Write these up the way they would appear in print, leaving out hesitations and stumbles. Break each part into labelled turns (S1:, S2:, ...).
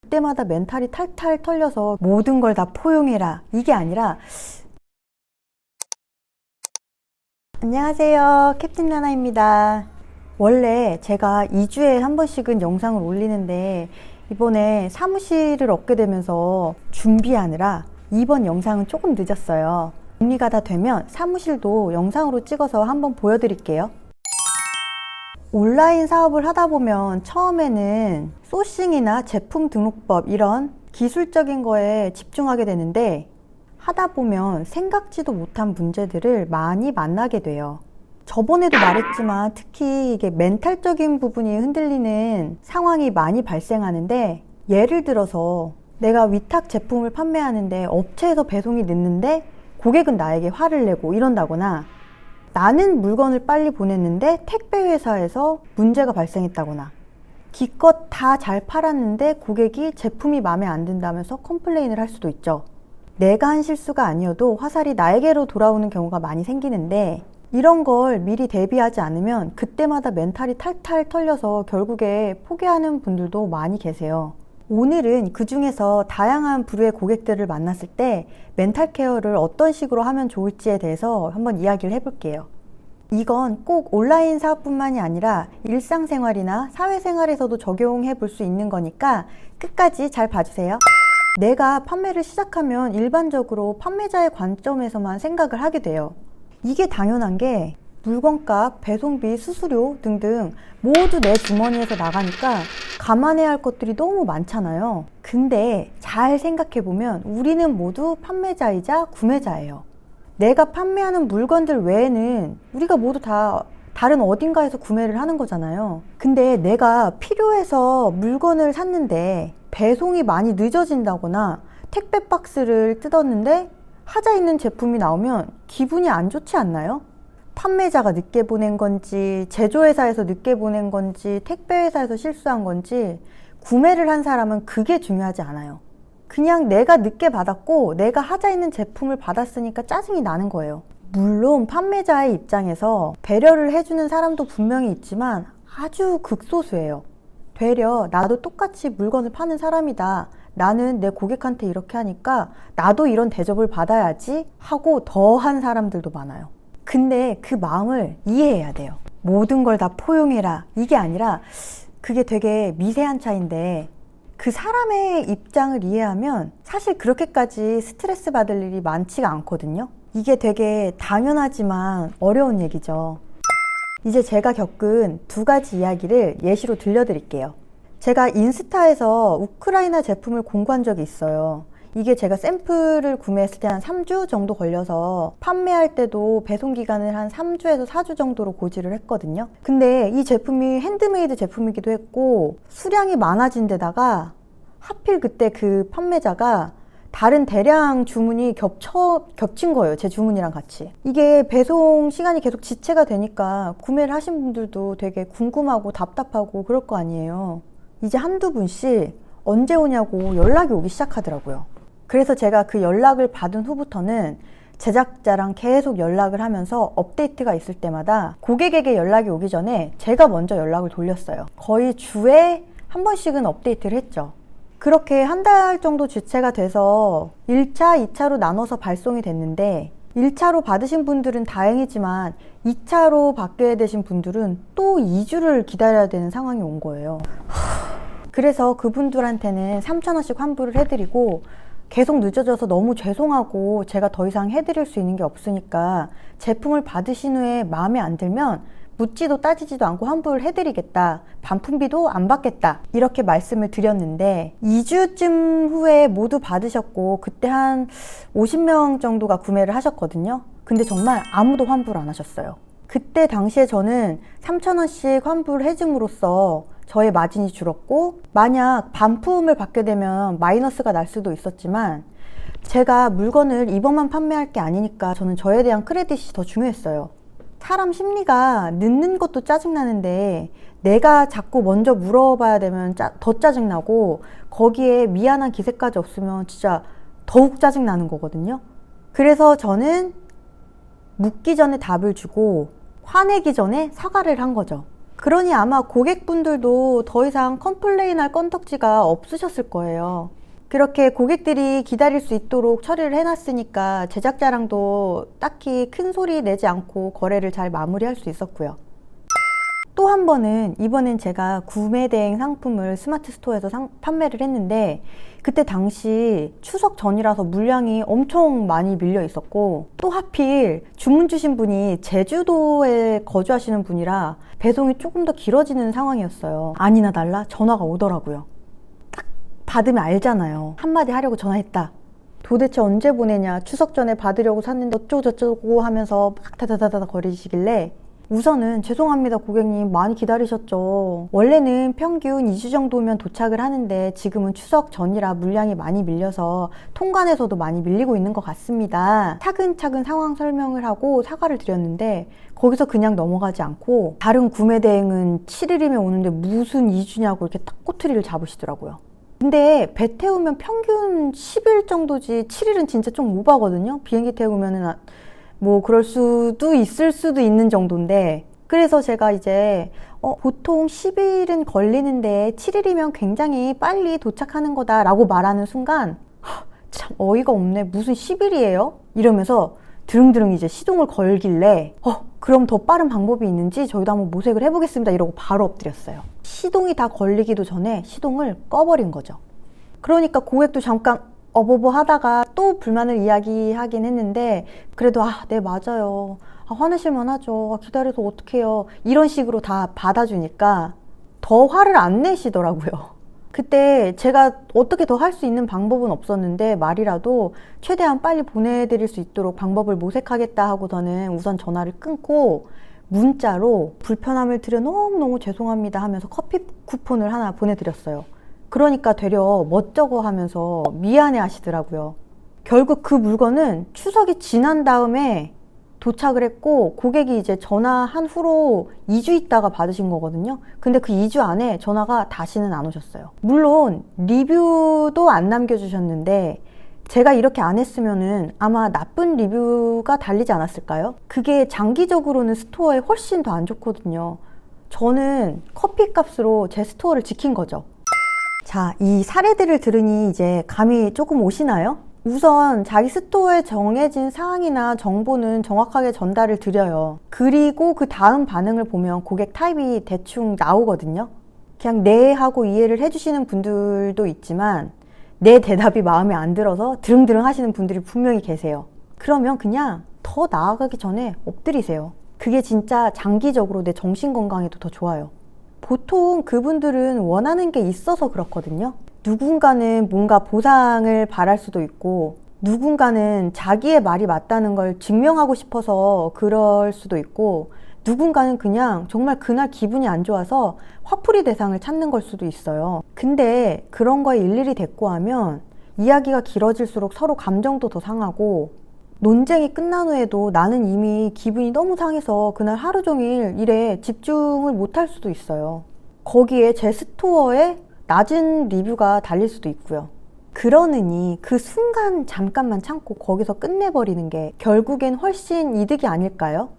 S1: 그때마다 멘탈이 탈탈 털려서 모든 걸 다 포용해라 이게 아니라, 안녕하세요, 캡틴 나나입니다. 원래 제가 2주에 한 번씩은 영상을 올리는데 이번에 사무실을 얻게 되면서 준비하느라 이번 영상은 조금 늦었어요. 정리가 다 되면 사무실도 영상으로 찍어서 한번 보여드릴게요. 온라인 사업을 하다 보면 처음에는 소싱이나 제품 등록법 이런 기술적인 거에 집중하게 되는데, 하다 보면 생각지도 못한 문제들을 많이 만나게 돼요. 저번에도 말했지만 특히 이게 멘탈적인 부분이 흔들리는 상황이 많이 발생하는데, 예를 들어서 내가 위탁 제품을 판매하는데 업체에서 배송이 늦는데 고객은 나에게 화를 내고 이런다거나, 나는 물건을 빨리 보냈는데 택배 회사에서 문제가 발생했다거나, 기껏 다 잘 팔았는데 고객이 제품이 마음에 안 든다면서 컴플레인을 할 수도 있죠. 내가 한 실수가 아니어도 화살이 나에게로 돌아오는 경우가 많이 생기는데, 이런 걸 미리 대비하지 않으면 그때마다 멘탈이 탈탈 털려서 결국에 포기하는 분들도 많이 계세요. 오늘은 그 중에서 다양한 부류의 고객들을 만났을 때 멘탈 케어를 어떤 식으로 하면 좋을지에 대해서 한번 이야기를 해볼게요. 이건 꼭 온라인 사업뿐만이 아니라 일상생활이나 사회생활에서도 적용해 볼 수 있는 거니까 끝까지 잘 봐주세요. 내가 판매를 시작하면 일반적으로 판매자의 관점에서만 생각을 하게 돼요. 이게 당연한 게, 물건값, 배송비, 수수료 등등 모두 내 주머니에서 나가니까 감안해야 할 것들이 너무 많잖아요. 근데 잘 생각해보면 우리는 모두 판매자이자 구매자예요. 내가 판매하는 물건들 외에는 우리가 모두 다 다른 어딘가에서 구매를 하는 거잖아요. 근데 내가 필요해서 물건을 샀는데 배송이 많이 늦어진다거나 택배 박스를 뜯었는데 하자 있는 제품이 나오면 기분이 안 좋지 않나요? 판매자가 늦게 보낸 건지, 제조회사에서 늦게 보낸 건지, 택배회사에서 실수한 건지, 구매를 한 사람은 그게 중요하지 않아요. 그냥 내가 늦게 받았고 내가 하자 있는 제품을 받았으니까 짜증이 나는 거예요. 물론 판매자의 입장에서 배려를 해주는 사람도 분명히 있지만 아주 극소수예요. 되려 나도 똑같이 물건을 파는 사람이다, 나는 내 고객한테 이렇게 하니까 나도 이런 대접을 받아야지 하고 더한 사람들도 많아요. 근데 그 마음을 이해해야 돼요. 모든 걸 다 포용해라 이게 아니라, 그게 되게 미세한 차이인데 그 사람의 입장을 이해하면 사실 그렇게까지 스트레스 받을 일이 많지가 않거든요. 이게 되게 당연하지만 어려운 얘기죠. 이제 제가 겪은 두 가지 이야기를 예시로 들려드릴게요. 제가 인스타에서 우크라이나 제품을 공구한 적이 있어요. 이게 제가 샘플을 구매했을 때 한 3주 정도 걸려서 판매할 때도 배송 기간을 한 3주에서 4주 정도로 고지를 했거든요. 근데 이 제품이 핸드메이드 제품이기도 했고 수량이 많아진 데다가 하필 그때 그 판매자가 다른 대량 주문이 겹친 거예요. 제 주문이랑 같이. 이게 배송 시간이 계속 지체가 되니까 구매를 하신 분들도 되게 궁금하고 답답하고 그럴 거 아니에요. 이제 한두 분씩 언제 오냐고 연락이 오기 시작하더라고요. 그래서 제가 그 연락을 받은 후부터는 제작자랑 계속 연락을 하면서 업데이트가 있을 때마다 고객에게 연락이 오기 전에 제가 먼저 연락을 돌렸어요. 거의 주에 한 번씩은 업데이트를 했죠. 그렇게 한 달 정도 지체가 돼서 1차, 2차로 나눠서 발송이 됐는데, 1차로 받으신 분들은 다행이지만 2차로 받게 되신 분들은 또 2주를 기다려야 되는 상황이 온 거예요. 그래서 그분들한테는 3,000원씩 환불을 해드리고, 계속 늦어져서 너무 죄송하고 제가 더 이상 해드릴 수 있는 게 없으니까 제품을 받으신 후에 마음에 안 들면 묻지도 따지지도 않고 환불을 해드리겠다, 반품비도 안 받겠다, 이렇게 말씀을 드렸는데 2주쯤 후에 모두 받으셨고, 그때 한 50명 정도가 구매를 하셨거든요. 근데 정말 아무도 환불 안 하셨어요. 그때 당시에 저는 3,000원씩 환불 해줌으로써 저의 마진이 줄었고, 만약 반품을 받게 되면 마이너스가 날 수도 있었지만 제가 물건을 이번만 판매할 게 아니니까 저는 저에 대한 크레딧이 더 중요했어요. 사람 심리가 늦는 것도 짜증나는데 내가 자꾸 먼저 물어봐야 되면 더 짜증나고, 거기에 미안한 기색까지 없으면 진짜 더욱 짜증나는 거거든요. 그래서 저는 묻기 전에 답을 주고 화내기 전에 사과를 한 거죠. 그러니 아마 고객분들도 더 이상 컴플레인할 건덕지가 없으셨을 거예요. 그렇게 고객들이 기다릴 수 있도록 처리를 해놨으니까 제작자랑도 딱히 큰 소리 내지 않고 거래를 잘 마무리할 수 있었고요. 또 한 번은 이번엔 제가 구매 대행 상품을 스마트 스토어에서 판매를 했는데 그때 당시 추석 전이라서 물량이 엄청 많이 밀려 있었고 또 하필 주문 주신 분이 제주도에 거주하시는 분이라 배송이 조금 더 길어지는 상황이었어요. 아니나 달라 전화가 오더라고요. 딱 받으면 알잖아요. 한마디 하려고 전화했다. 도대체 언제 보내냐, 추석 전에 받으려고 샀는데 어쩌고저쩌고 하면서 막 다다다다 거리시길래 우선은 죄송합니다 고객님, 많이 기다리셨죠. 원래는 평균 2주 정도면 도착을 하는데 지금은 추석 전이라 물량이 많이 밀려서 통관에서도 많이 밀리고 있는 것 같습니다. 차근차근 상황 설명을 하고 사과를 드렸는데 거기서 그냥 넘어가지 않고 다른 구매 대행은 7일이면 오는데 무슨 2주냐고 이렇게 딱 꼬투리를 잡으시더라고요. 근데 배 태우면 평균 10일 정도지 7일은 진짜 좀 오바거든요. 비행기 태우면은 뭐 그럴 수도 있을 수도 있는 정도인데, 그래서 제가 이제 보통 10일은 걸리는데 7일이면 굉장히 빨리 도착하는 거다 라고 말하는 순간 참 어이가 없네, 무슨 10일이에요? 이러면서 드릉드릉 이제 시동을 걸길래 그럼 더 빠른 방법이 있는지 저희도 한번 모색을 해보겠습니다 이러고 바로 엎드렸어요. 시동이 다 걸리기도 전에 시동을 꺼버린 거죠. 그러니까 고객도 잠깐 어버버 하다가 또 불만을 이야기하긴 했는데 그래도 네 맞아요, 화내실만 하죠, 기다려서 어떡해요, 이런 식으로 다 받아주니까 더 화를 안 내시더라고요. 그때 제가 어떻게 더 할 수 있는 방법은 없었는데 말이라도 최대한 빨리 보내드릴 수 있도록 방법을 모색하겠다 하고서는 우선 전화를 끊고 문자로 불편함을 드려 너무너무 죄송합니다 하면서 커피 쿠폰을 하나 보내드렸어요. 그러니까 되려 멋쩍어 하면서 미안해 하시더라고요. 결국 그 물건은 추석이 지난 다음에 도착을 했고 고객이 이제 전화한 후로 2주 있다가 받으신 거거든요. 근데 그 2주 안에 전화가 다시는 안 오셨어요. 물론 리뷰도 안 남겨주셨는데 제가 이렇게 안 했으면은 아마 나쁜 리뷰가 달리지 않았을까요? 그게 장기적으로는 스토어에 훨씬 더 안 좋거든요. 저는 커피 값으로 제 스토어를 지킨 거죠. 자, 이 사례들을 들으니 이제 감이 조금 오시나요? 우선 자기 스토어에 정해진 사항이나 정보는 정확하게 전달을 드려요. 그리고 그 다음 반응을 보면 고객 타입이 대충 나오거든요. 그냥 네 하고 이해를 해주시는 분들도 있지만 내 대답이 마음에 안 들어서 드릉드릉 하시는 분들이 분명히 계세요. 그러면 그냥 더 나아가기 전에 엎드리세요. 그게 진짜 장기적으로 내 정신 건강에도 더 좋아요. 보통 그분들은 원하는 게 있어서 그렇거든요. 누군가는 뭔가 보상을 바랄 수도 있고 누군가는 자기의 말이 맞다는 걸 증명하고 싶어서 그럴 수도 있고 누군가는 그냥 정말 그날 기분이 안 좋아서 화풀이 대상을 찾는 걸 수도 있어요. 근데 그런 거에 일일이 대꾸하면 이야기가 길어질수록 서로 감정도 더 상하고 논쟁이 끝난 후에도 나는 이미 기분이 너무 상해서 그날 하루 종일 일에 집중을 못할 수도 있어요. 거기에 제 스토어에 낮은 리뷰가 달릴 수도 있고요. 그러느니 그 순간 잠깐만 참고 거기서 끝내버리는 게 결국엔 훨씬 이득이 아닐까요?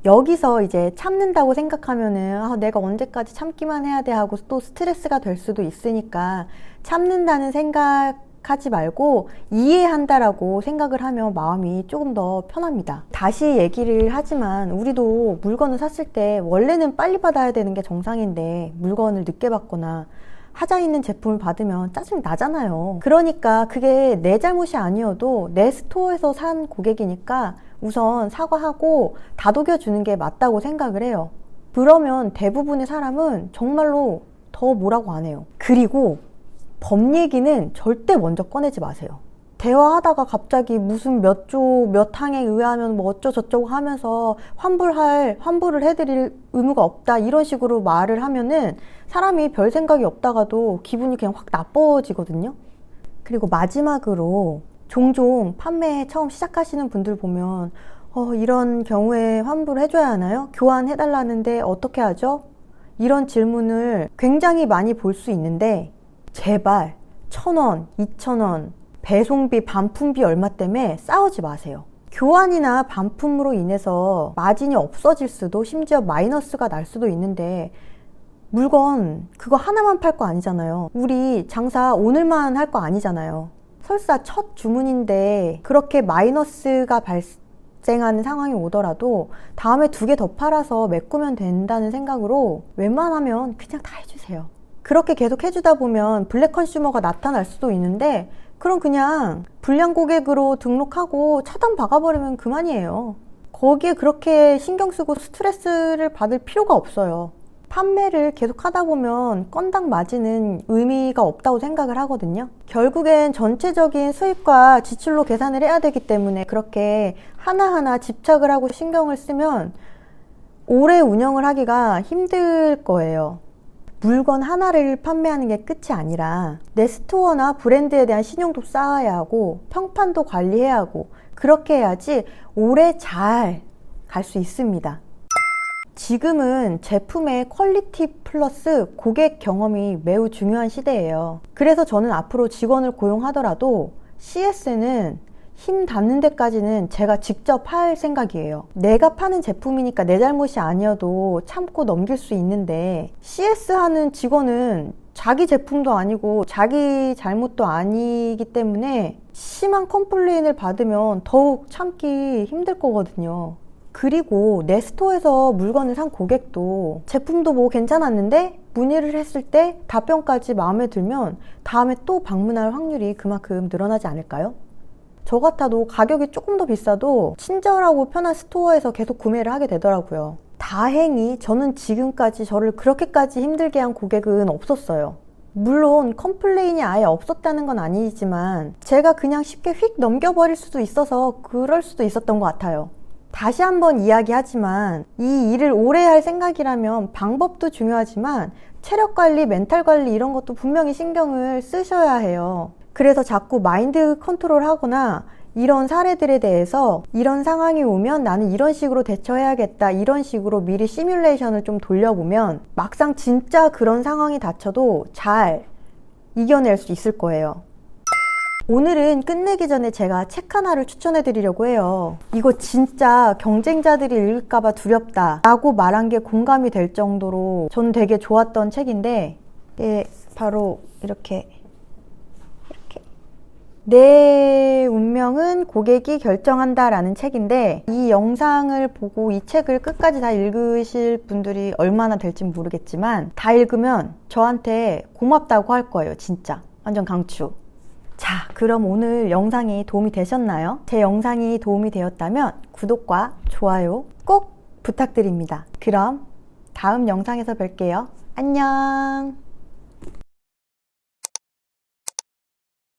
S1: 여기서 이제 참는다고 생각하면은 내가 언제까지 참기만 해야 돼 하고 또 스트레스가 될 수도 있으니까 참는다는 생각하지 말고 이해한다라고 생각을 하면 마음이 조금 더 편합니다. 다시 얘기를 하지만 우리도 물건을 샀을 때 원래는 빨리 받아야 되는 게 정상인데 물건을 늦게 받거나 하자 있는 제품을 받으면 짜증 나잖아요. 그러니까 그게 내 잘못이 아니어도 내 스토어에서 산 고객이니까 우선 사과하고 다독여 주는 게 맞다고 생각을 해요. 그러면 대부분의 사람은 정말로 더 뭐라고 안 해요. 그리고 법 얘기는 절대 먼저 꺼내지 마세요. 대화하다가 갑자기 무슨 몇 조 몇 항에 의하면 뭐 어쩌저쩌고 하면서 환불을 해드릴 의무가 없다 이런 식으로 말을 하면은 사람이 별 생각이 없다가도 기분이 그냥 확 나빠지거든요. 그리고 마지막으로 종종 판매 처음 시작하시는 분들 보면 이런 경우에 환불을 해줘야 하나요? 교환해달라는데 어떻게 하죠? 이런 질문을 굉장히 많이 볼 수 있는데 제발 1,000원, 2,000원 배송비, 반품비 얼마 때문에 싸우지 마세요. 교환이나 반품으로 인해서 마진이 없어질 수도 심지어 마이너스가 날 수도 있는데 물건 그거 하나만 팔 거 아니잖아요. 우리 장사 오늘만 할 거 아니잖아요. 설사 첫 주문인데 그렇게 마이너스가 발생하는 상황이 오더라도 다음에 2개 더 팔아서 메꾸면 된다는 생각으로 웬만하면 그냥 다 해주세요. 그렇게 계속 해주다 보면 블랙 컨슈머가 나타날 수도 있는데 그럼 그냥 불량 고객으로 등록하고 차단 박아버리면 그만이에요. 거기에 그렇게 신경 쓰고 스트레스를 받을 필요가 없어요. 판매를 계속 하다 보면 건당 마진은 의미가 없다고 생각을 하거든요. 결국엔 전체적인 수입과 지출로 계산을 해야 되기 때문에 그렇게 하나하나 집착을 하고 신경을 쓰면 오래 운영을 하기가 힘들 거예요. 물건 하나를 판매하는 게 끝이 아니라 내 스토어나 브랜드에 대한 신용도 쌓아야 하고 평판도 관리해야 하고 그렇게 해야지 오래 잘 갈 수 있습니다. 지금은 제품의 퀄리티 플러스 고객 경험이 매우 중요한 시대예요. 그래서 저는 앞으로 직원을 고용하더라도 CS는 힘 닿는 데까지는 제가 직접 할 생각이에요. 내가 파는 제품이니까 내 잘못이 아니어도 참고 넘길 수 있는데 CS 하는 직원은 자기 제품도 아니고 자기 잘못도 아니기 때문에 심한 컴플레인을 받으면 더욱 참기 힘들 거거든요. 그리고 내 스토어에서 물건을 산 고객도 제품도 뭐 괜찮았는데 문의를 했을 때 답변까지 마음에 들면 다음에 또 방문할 확률이 그만큼 늘어나지 않을까요? 저 같아도 가격이 조금 더 비싸도 친절하고 편한 스토어에서 계속 구매를 하게 되더라고요. 다행히 저는 지금까지 저를 그렇게까지 힘들게 한 고객은 없었어요. 물론 컴플레인이 아예 없었다는 건 아니지만 제가 그냥 쉽게 휙 넘겨버릴 수도 있어서 그럴 수도 있었던 것 같아요. 다시 한번 이야기하지만 이 일을 오래 할 생각이라면 방법도 중요하지만 체력 관리, 멘탈 관리 이런 것도 분명히 신경을 쓰셔야 해요. 그래서 자꾸 마인드 컨트롤 하거나 이런 사례들에 대해서 이런 상황이 오면 나는 이런 식으로 대처해야겠다 이런 식으로 미리 시뮬레이션을 좀 돌려보면 막상 진짜 그런 상황이 닥쳐도 잘 이겨낼 수 있을 거예요. 오늘은 끝내기 전에 제가 책 하나를 추천해 드리려고 해요. 이거 진짜 경쟁자들이 읽을까봐 두렵다 라고 말한 게 공감이 될 정도로 저는 되게 좋았던 책인데 바로 이렇게 내 운명은 고객이 결정한다 라는 책인데 이 영상을 보고 이 책을 끝까지 다 읽으실 분들이 얼마나 될지 모르겠지만 다 읽으면 저한테 고맙다고 할 거예요. 진짜 완전 강추. 자, 그럼 오늘 영상이 도움이 되셨나요? 제 영상이 도움이 되었다면 구독과 좋아요 꼭 부탁드립니다. 그럼 다음 영상에서 뵐게요. 안녕.